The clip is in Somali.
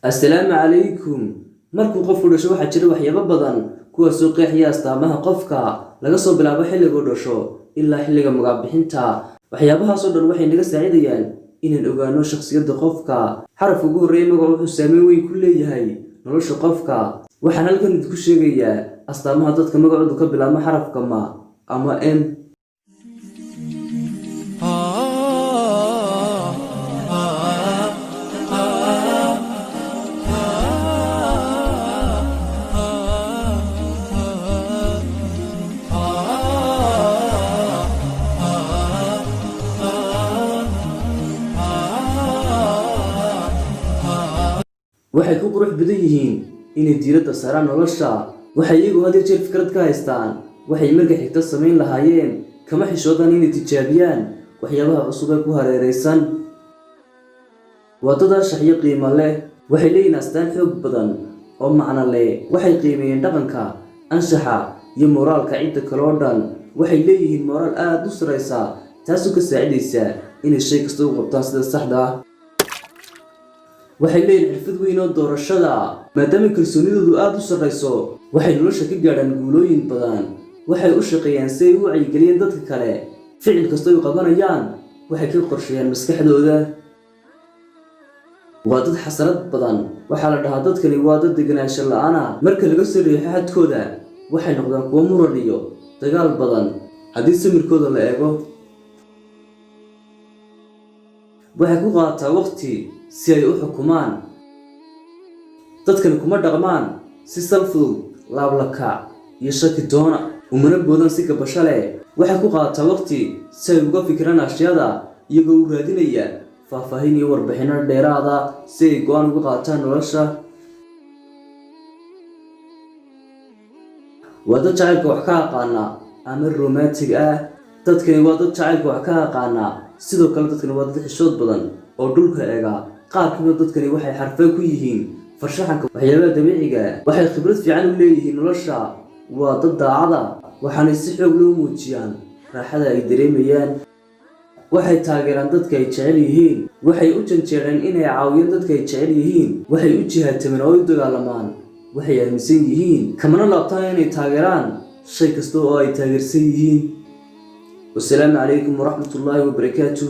السلام عليكم. markuu qofku dhasho waxa jira waxyaabo badan kuwaas oo qeexiya astaamaha qofka laga soo bilaabo xilliga uu dhasho ilaa xilliga magac-bixinta. waxyaabahaas oo dhan waxay naga saacidayaan inaan ogaano shakhsiyadda qofka. xarafka ugu horreeya magacu wuxuu saameyn weyn ku leeyahay nolosha qofka. waxaan halkan idinku sheegayaa astaamaha dadka magacoodu ka bilaabo xarafka ma ama m. waxay ku qurux badan yihiin inay diiradda saaraan nolosha. waxay iyagu had iyo jeer fikrad ka haystaan waxay marka xigta samayn lahaayeen, kama xishoodaan inay tijaabiyaan waxyaabaha cusub ee ku hareeraysan. waa dad anshax iyo qiimo leh. waxay leeyihiin astaan xoog badan oo macno leh. waxay qiimeeyeen dhaqanka, anshaxa iyo moraalka cidda kale oo dhan. waxay leeyihiin moraal aad u sarraysa taasoo ka saacidaysa inay shay kasta u qabtaan sida saxda ah. waxay leeyihiin xirfad weyn oo doorashada, maadaama kalsoonidoodu aad u sarrayso. waxay nolosha ka gaadhaan guulooyin badan. waxay u shaqeeyaan si ay u wacyigeliyaan dadka kale. ficil kasta ay qabanayaan waxay ka qorsheeyaan maskaxdooda. waa dad xasarad badan. waxaa la dhahaa dadkani waa dad deganaansho la'aana. marka laga soo riixo xadkooda waxay noqdaan kuwo muran iyo dagaal badan haddii samirkooda la eego. waxay ku qaataa waqti si ay u xukumaan. dadkani kuma dhaqmaan si salfudud, laablakac iyo shaki doona. umana boodan si kabasho leh. waxay ku qaataa waqti si ay uga fikiraan ashyaada iyagoo u raadinaya faahfaahin iyo warbixino dheeraada si ay go'aan uga qaataan nolosha. waa dad jacaylka wax ka aqaana ama romantic ah. dadkani waa dad jacaylka wax ka aqaana. sidoo kale dadkani waa dad xishood badan oo dhulka eega. qaar kamid dadkani waxay xarfaan ku yihiin farshaxanka waxyaabaha dabiiciga. waxay khibrad fiican u leeyihiin nolosha. waa dad daacada, waxaanay si xoog loo muujiyaan raaxada ay dareemayaan. waxay taageeraan dadka ay jecel yihiin. waxay u janjeereen inay caawiyaan dadka ay jecel yihiin. waxay u jihaatamaan oo u dagaalamaan waxay aaminsan yihiin, kamana laabtaan inay taageeraan shay kasta oo ay taageersan yihiin. والسلام عليكم ورحمة الله وبركاته.